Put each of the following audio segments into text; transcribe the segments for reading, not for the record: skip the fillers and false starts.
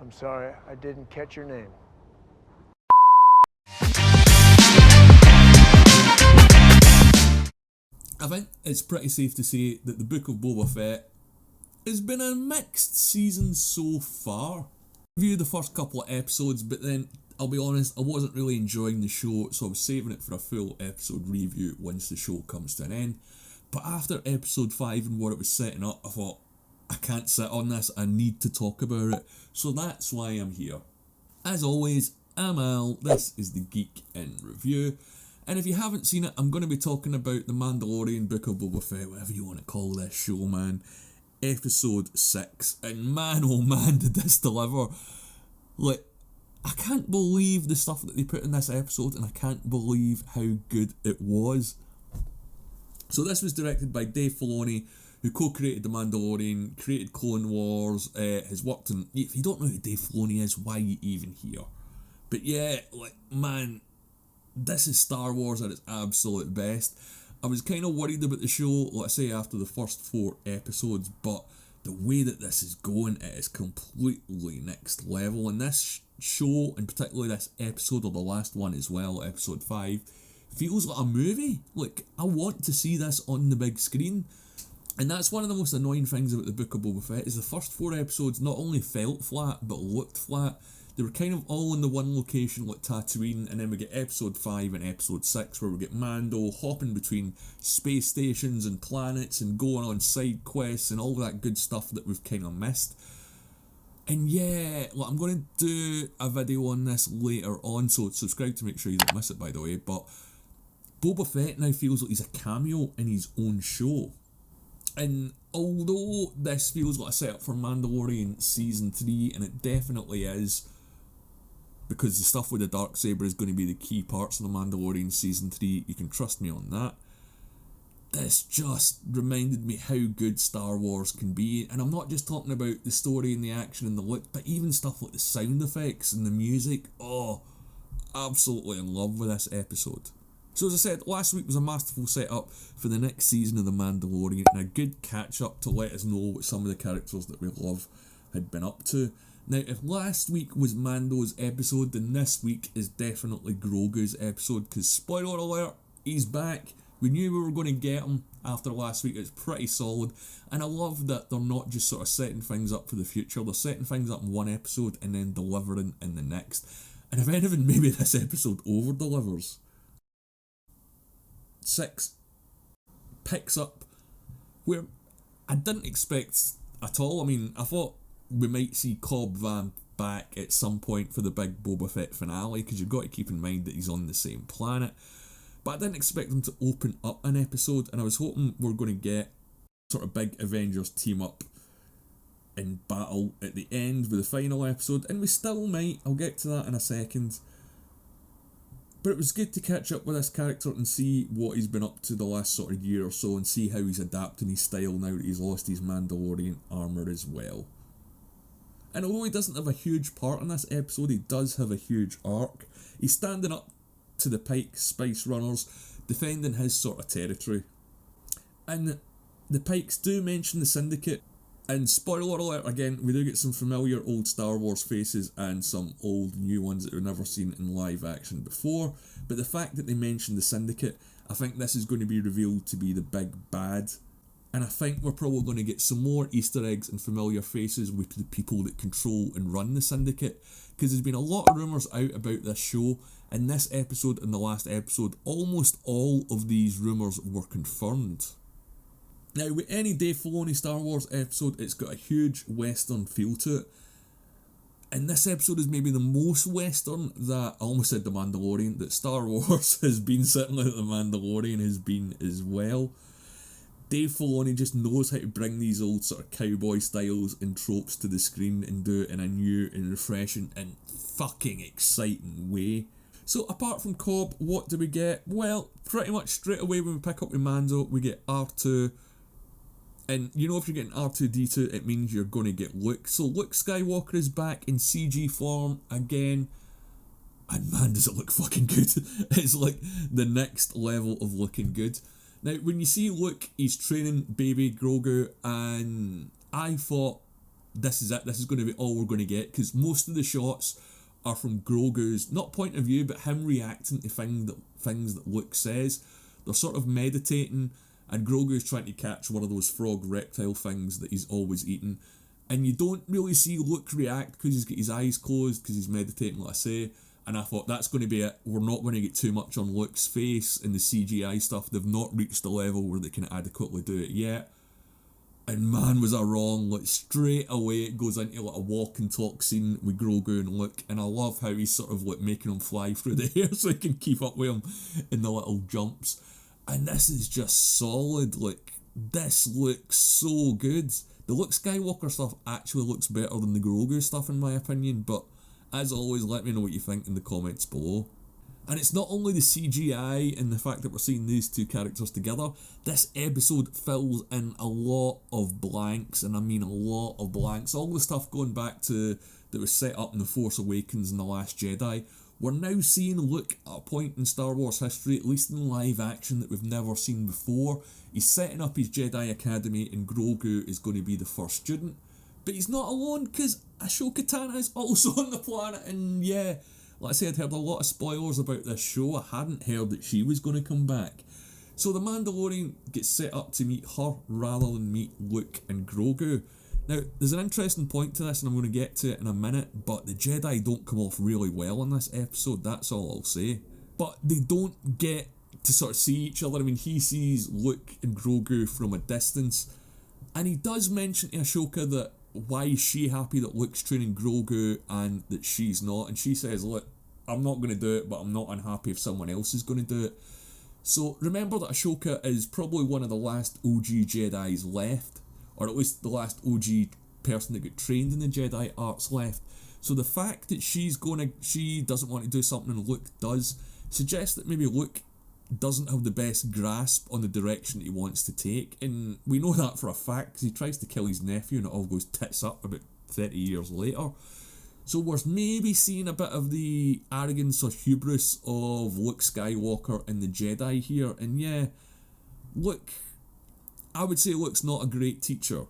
I'm sorry, I didn't catch your name. I think it's pretty safe to say that the Book of Boba Fett has been a mixed season so far. I reviewed the first couple of episodes, but then I'll be honest, I wasn't really enjoying the show, so I was saving it for a full episode review once the show comes to an end. But after episode 5 and what it was setting up, I thought, I can't sit on this, I need to talk about it. So that's why I'm here. As always, I'm Al, this is the Geek in Review. And if you haven't seen it, I'm going to be talking about The Mandalorian, Book of Boba Fett, whatever you want to call this show, man. Episode 6. And man, oh man, did this deliver. Like, I can't believe the stuff that they put in this episode, and I can't believe how good it was. So this was directed by Dave Filoni, who co-created The Mandalorian, created Clone Wars, has worked in... If you don't know who Dave Filoni is, why are you even here? But yeah, like, man, this is Star Wars at its absolute best. I was kind of worried about the show, let's say after the first 4 episodes, but the way that this is going, it is completely next level. And this show, and particularly this episode, or the last one as well, episode 5, feels like a movie. Like, I want to see this on the big screen. And that's one of the most annoying things about the Book of Boba Fett, is the first 4 episodes not only felt flat, but looked flat. They were kind of all in the one location, like Tatooine, and then we get episode 5 and episode 6, where we get Mando hopping between space stations and planets and going on side quests and all that good stuff that we've kind of missed. And yeah, like, I'm going to do a video on this later on, so subscribe to make sure you don't miss it, by the way. But Boba Fett now feels like he's a cameo in his own show. And although this feels like a setup for Mandalorian Season 3, and it definitely is, because the stuff with the Darksaber is going to be the key parts of the Mandalorian Season 3, you can trust me on that. This just reminded me how good Star Wars can be, and I'm not just talking about the story and the action and the look, but even stuff like the sound effects and the music. Oh, absolutely in love with this episode. So as I said, last week was a masterful setup for the next season of The Mandalorian, and a good catch-up to let us know what some of the characters that we love had been up to. Now, if last week was Mando's episode, then this week is definitely Grogu's episode, because spoiler alert, he's back. We knew we were going to get him after last week. It's pretty solid, and I love that they're not just sort of setting things up for the future. They're setting things up in one episode and then delivering in the next. And if anything, maybe this episode over-delivers. 6 picks up where I didn't expect at all. I mean, I thought we might see Cobb Vanth back at some point for the big Boba Fett finale, because you've got to keep in mind that he's on the same planet. But I didn't expect them to open up an episode, and I was hoping we're going to get sort of big Avengers team up in battle at the end with the final episode, and we still might. I'll get to that in a second. But it was good to catch up with this character and see what he's been up to the last sort of year or so, and see how he's adapting his style now that he's lost his Mandalorian armour as well. And although he doesn't have a huge part in this episode, he does have a huge arc. He's standing up to the Pike Spice Runners, defending his sort of territory. And the Pikes do mention the Syndicate, and spoiler alert again, we do get some familiar old Star Wars faces and some old new ones that we've never seen in live action before. But the fact that they mention the Syndicate, I think this is going to be revealed to be the big bad. And I think we're probably going to get some more Easter eggs and familiar faces with the people that control and run the Syndicate. Because there's been a lot of rumours out about this show. In this episode and the last episode, almost all of these rumours were confirmed. Now, with any Dave Filoni Star Wars episode, it's got a huge Western feel to it. And this episode is maybe the most Western that, I almost said The Mandalorian, that Star Wars has been, certainly that The Mandalorian has been as well. Dave Filoni just knows how to bring these old sort of cowboy styles and tropes to the screen and do it in a new and refreshing and fucking exciting way. So apart from Cobb, what do we get? Well, pretty much straight away when we pick up with Mando, we get R2. And you know, if you're getting R2-D2, it means you're going to get Luke. So Luke Skywalker is back in CG form again. And man, does it look fucking good. It's like the next level of looking good. Now, when you see Luke, he's training baby Grogu, and I thought this is it, this is going to be all we're going to get, because most of the shots are from Grogu's, not point of view, but him reacting to things that Luke says. They're sort of meditating, and Grogu's trying to catch one of those frog reptile things that he's always eating. And you don't really see Luke react because he's got his eyes closed, because he's meditating, like I say. And I thought, that's going to be it. We're not going to get too much on Luke's face in the CGI stuff. They've not reached the level where they can adequately do it yet. And man, was I wrong. Like, straight away it goes into like a walk and talk scene with Grogu and Luke, and I love how he's sort of like making him fly through the air so he can keep up with him in the little jumps. And this is just solid. Like, this looks so good. The Luke Skywalker stuff actually looks better than the Grogu stuff in my opinion, but as always, let me know what you think in the comments below. And it's not only the CGI and the fact that we're seeing these two characters together, this episode fills in a lot of blanks, and I mean a lot of blanks. All the stuff going back to that was set up in The Force Awakens and The Last Jedi. We're now seeing Luke at a point in Star Wars history, at least in live action, that we've never seen before. He's setting up his Jedi Academy, and Grogu is going to be the first student. But he's not alone, because Ahsoka Tano is also on the planet, and yeah, like I said, I'd heard a lot of spoilers about this show. I hadn't heard that she was going to come back. So the Mandalorian gets set up to meet her rather than meet Luke and Grogu. Now, there's an interesting point to this, and I'm going to get to it in a minute, but the Jedi don't come off really well in this episode, that's all I'll say. But they don't get to sort of see each other. I mean, he sees Luke and Grogu from a distance, and he does mention to Ahsoka that why is she happy that Luke's training Grogu and that she's not, and she says, look, I'm not going to do it, but I'm not unhappy if someone else is going to do it. So remember that Ahsoka is probably one of the last OG Jedis left, or at least the last OG person that got trained in the Jedi arts left. So the fact that she doesn't want to do something and Luke does, suggests that maybe Luke doesn't have the best grasp on the direction he wants to take, and we know that for a fact because he tries to kill his nephew and it all goes tits up about 30 years later. So we're maybe seeing a bit of the arrogance or hubris of Luke Skywalker and the Jedi here, and yeah, I would say Luke's not a great teacher.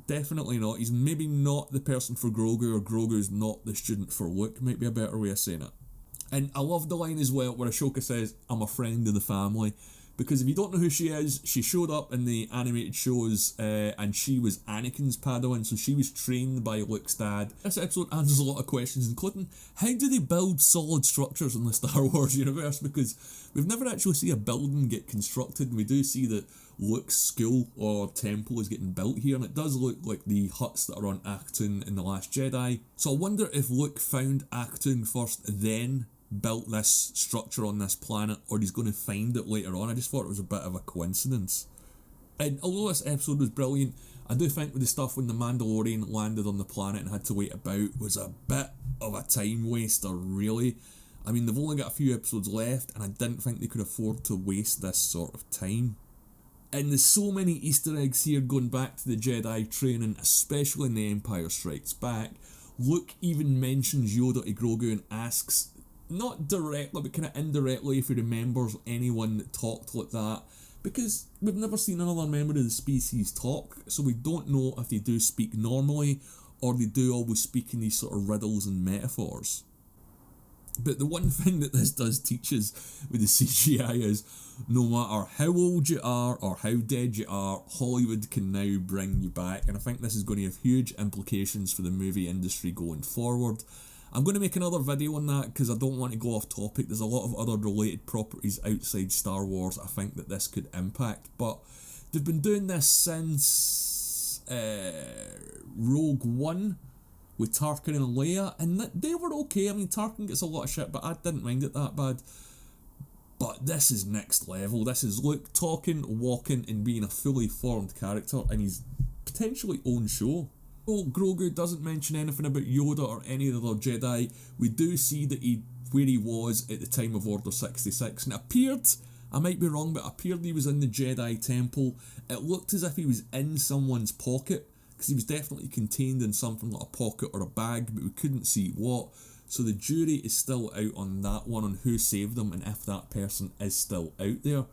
Definitely not. He's maybe not the person for Grogu, or Grogu's not the student for Luke, might be a better way of saying it. And I love the line as well where Ahsoka says, I'm a friend of the family, because if you don't know who she is, she showed up in the animated shows and she was Anakin's Padawan, so she was trained by Luke's dad. This episode answers a lot of questions, including how do they build solid structures in the Star Wars universe, because we've never actually seen a building get constructed, and we do see that Luke's school or temple is getting built here, and it does look like the huts that are on Acton in The Last Jedi. So I wonder if Luke found Acton first, then built this structure on this planet, or he's going to find it later on. I just thought it was a bit of a coincidence. And although this episode was brilliant, I do think with the stuff when the Mandalorian landed on the planet and had to wait about was a bit of a time waster, really. I mean, they've only got a few episodes left, and I didn't think they could afford to waste this sort of time. And there's so many Easter eggs here going back to the Jedi training, especially in The Empire Strikes Back. Luke even mentions Yoda to Grogu and asks, not directly, but kind of indirectly, if he remembers anyone that talked like that, because we've never seen another member of the species talk, so we don't know if they do speak normally, or they do always speak in these sort of riddles and metaphors. But the one thing that this does teach us with the CGI is, no matter how old you are or how dead you are, Hollywood can now bring you back, and I think this is going to have huge implications for the movie industry going forward. I'm going to make another video on that because I don't want to go off topic. There's a lot of other related properties outside Star Wars I think that this could impact, but they've been doing this since Rogue One with Tarkin and Leia, and they were okay. I mean, Tarkin gets a lot of shit, but I didn't mind it that bad. But this is next level. This is Luke talking, walking, and being a fully formed character in his potentially own show. Well, Grogu doesn't mention anything about Yoda or any other Jedi. We do see that where he was at the time of Order 66, and it appeared, I might be wrong, but it appeared he was in the Jedi Temple. It looked as if he was in someone's pocket, because he was definitely contained in something like a pocket or a bag, but we couldn't see what. So the jury is still out on that one, on who saved him and if that person is still out there.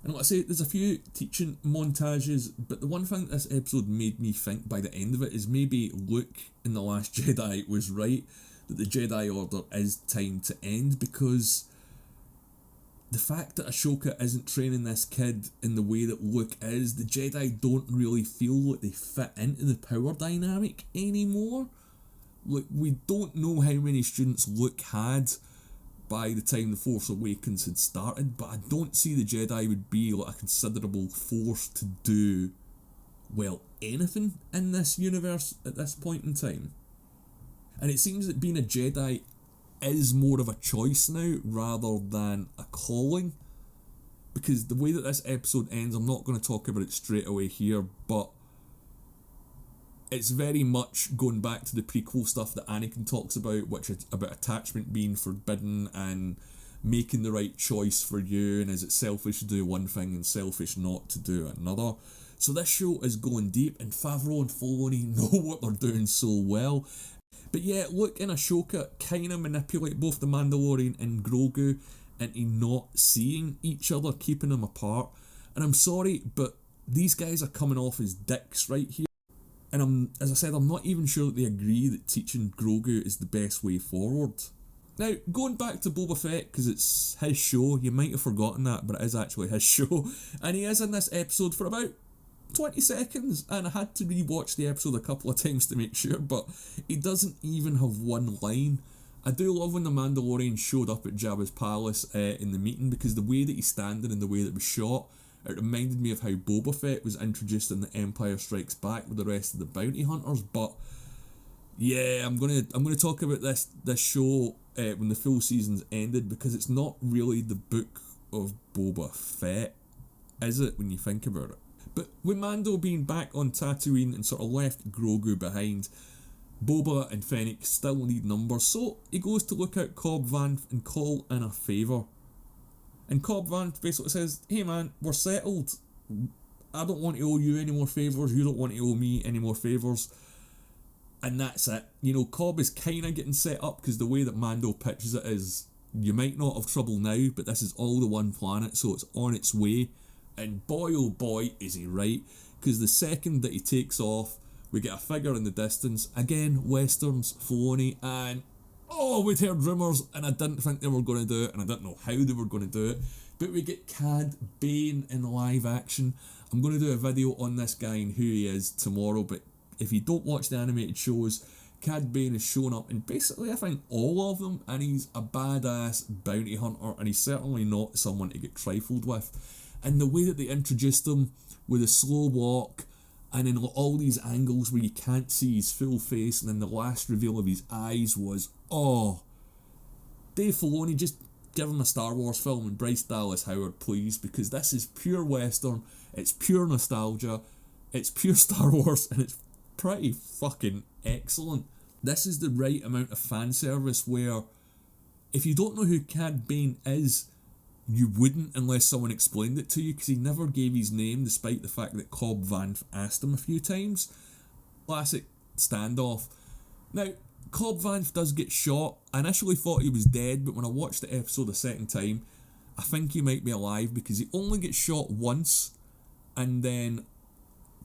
And like I say, there's a few teaching montages, but the one thing this episode made me think by the end of it is maybe Luke in The Last Jedi was right, that the Jedi Order is time to end, because the fact that Ahsoka isn't training this kid in the way that Luke is, the Jedi don't really feel like they fit into the power dynamic anymore. Like, we don't know how many students Luke had by the time the Force Awakens had started, but I don't see the Jedi would be like a considerable force to do, well, anything in this universe at this point in time. And it seems that being a Jedi is more of a choice now rather than a calling, because the way that this episode ends, I'm not going to talk about it straight away here, but it's very much going back to the prequel stuff that Anakin talks about, which is about attachment being forbidden and making the right choice for you, and is it selfish to do one thing and selfish not to do another. So this show is going deep, and Favreau and Filoni know what they're doing so well. But yeah, Luke and Ahsoka kind of manipulate both the Mandalorian and Grogu into not seeing each other, keeping them apart. And I'm sorry, but these guys are coming off as dicks right here. And as I said, I'm not even sure that they agree that teaching Grogu is the best way forward. Now, going back to Boba Fett, because it's his show, you might have forgotten that, but it is actually his show. And he is in this episode for about 20 seconds, and I had to rewatch the episode a couple of times to make sure, but he doesn't even have one line. I do love when the Mandalorian showed up at Jabba's palace in the meeting, because the way that he's standing and the way that it was shot, it reminded me of how Boba Fett was introduced in The Empire Strikes Back with the rest of the bounty hunters. But yeah, I'm gonna talk about this show when the full season's ended, because it's not really the book of Boba Fett, is it, when you think about it? But with Mando being back on Tatooine and sort of left Grogu behind, Boba and Fennec still need numbers, so he goes to look out Cobb Vanth and call in a favour. And Cobb Vanth basically says, hey man, we're settled. I don't want to owe you any more favours, you don't want to owe me any more favours. And that's it. You know, Cobb is kind of getting set up, because the way that Mando pitches it is, you might not have trouble now, but this is all the one planet, so it's on its way. And boy oh boy is he right, because the second that he takes off, we get a figure in the distance, again, westerns, Filoni, and oh, we'd heard rumours, and I didn't think they were going to do it, and I didn't know how they were going to do it, but we get Cad Bane in live action. I'm going to do a video on this guy and who he is tomorrow, but if you don't watch the animated shows, Cad Bane has shown up in basically, I think, all of them, and he's a badass bounty hunter, and he's certainly not someone to get trifled with. And the way that they introduced him with a slow walk, and in all these angles where you can't see his full face, and then the last reveal of his eyes was, oh, Dave Filoni, just give him a Star Wars film and Bryce Dallas Howard, please, because this is pure Western, it's pure nostalgia, it's pure Star Wars, and it's pretty fucking excellent. This is the right amount of fan service where, if you don't know who Cad Bane is, you wouldn't unless someone explained it to you, because he never gave his name despite the fact that Cobb Vanth asked him a few times. Classic standoff. Now, Cobb Vanth does get shot. I initially thought he was dead, but when I watched the episode a second time, I think he might be alive, because he only gets shot once, and then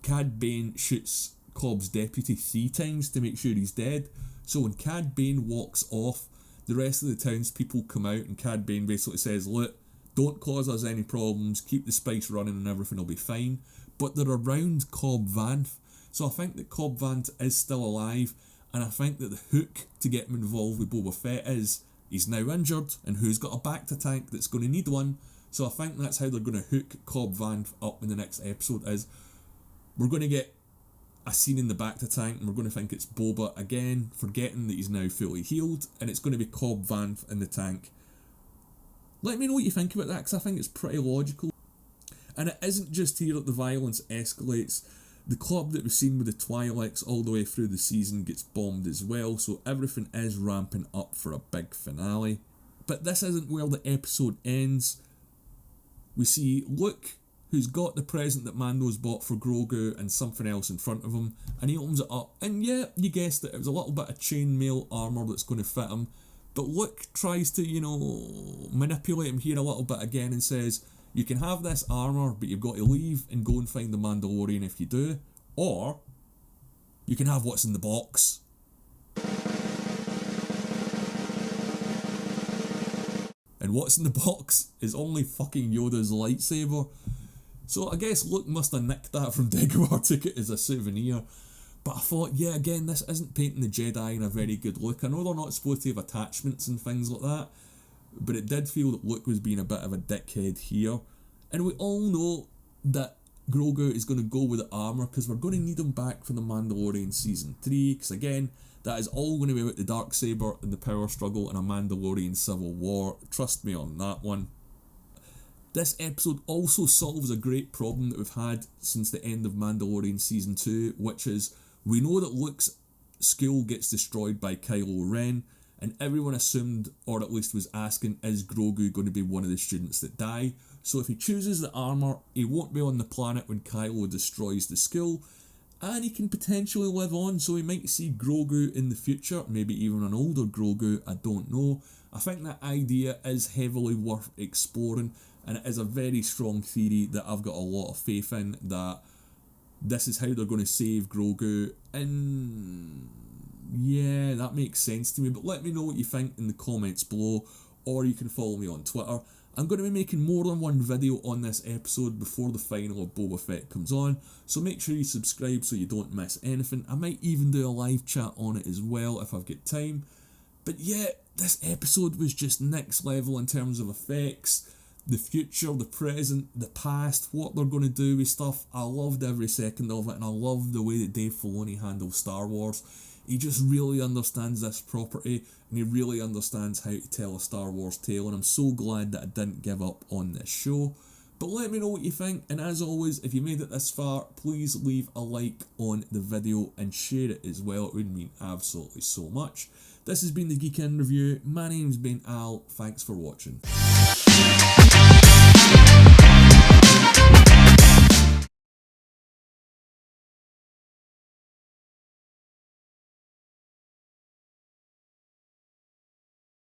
Cad Bane shoots Cobb's deputy 3 times to make sure he's dead. So when Cad Bane walks off, the rest of the townspeople come out, and Cad Bane basically says, look, don't cause us any problems, keep the spice running and everything will be fine. But they're around Cobb Vanth, so I think that Cobb Vanth is still alive, and I think that the hook to get him involved with Boba Fett is, he's now injured, and who's got a bacta tank that's going to need one? So I think that's how they're going to hook Cobb Vanth up in the next episode, is we're going to get a scene in the bacta tank, and we're going to think it's Boba again, forgetting that he's now fully healed, and it's going to be Cobb Vanth in the tank. Let me know what you think about that, because I think it's pretty logical. And it isn't just here that the violence escalates. The club that we've seen with the Twi'leks all the way through the season gets bombed as well, so everything is ramping up for a big finale. But this isn't where the episode ends. We see Luke, who's got the present that Mando's bought for Grogu and something else in front of him, and he opens it up, and yeah, you guessed it, it was a little bit of chainmail armour that's going to fit him. But Luke tries to, manipulate him here a little bit again and says, You can have this armour, but you've got to leave and go and find the Mandalorian if you do. Or, you can have what's in the box. And what's in the box is only fucking Yoda's lightsaber. So I guess Luke must have nicked that from Dagobah, took it as a souvenir. But I thought, yeah, again, this isn't painting the Jedi in a very good look. I know they're not supposed to have attachments and things like that, but it did feel that Luke was being a bit of a dickhead here. And we all know that Grogu is going to go with the armour because we're going to need him back for the Mandalorian Season 3, because again, that is all going to be about the Darksaber and the power struggle in a Mandalorian civil war. Trust me on that one. This episode also solves a great problem that we've had since the end of Mandalorian Season 2, which is we know that Luke's school gets destroyed by Kylo Ren, and everyone assumed, or at least was asking, is Grogu going to be one of the students that die? So if he chooses the armour, he won't be on the planet when Kylo destroys the school, and he can potentially live on, so we might see Grogu in the future, maybe even an older Grogu, I don't know. I think that idea is heavily worth exploring, and it is a very strong theory that I've got a lot of faith in, that this is how they're going to save Grogu, and yeah, that makes sense to me. But let me know what you think in the comments below, or you can follow me on Twitter. I'm going to be making more than one video on this episode before the final of Boba Fett comes on, so make sure you subscribe so you don't miss anything. I might even do a live chat on it as well if I've got time. But yeah, this episode was just next level in terms of effects. The future, the present, the past, what they're going to do with stuff. I loved every second of it, and I love the way that Dave Filoni handles Star Wars. He just really understands this property, and he really understands how to tell a Star Wars tale, and I'm so glad that I didn't give up on this show. But let me know what you think, and as always, if you made it this far, please leave a like on the video and share it as well. It would mean absolutely so much. This has been the Geek In Review. My name's been Al. Thanks for watching.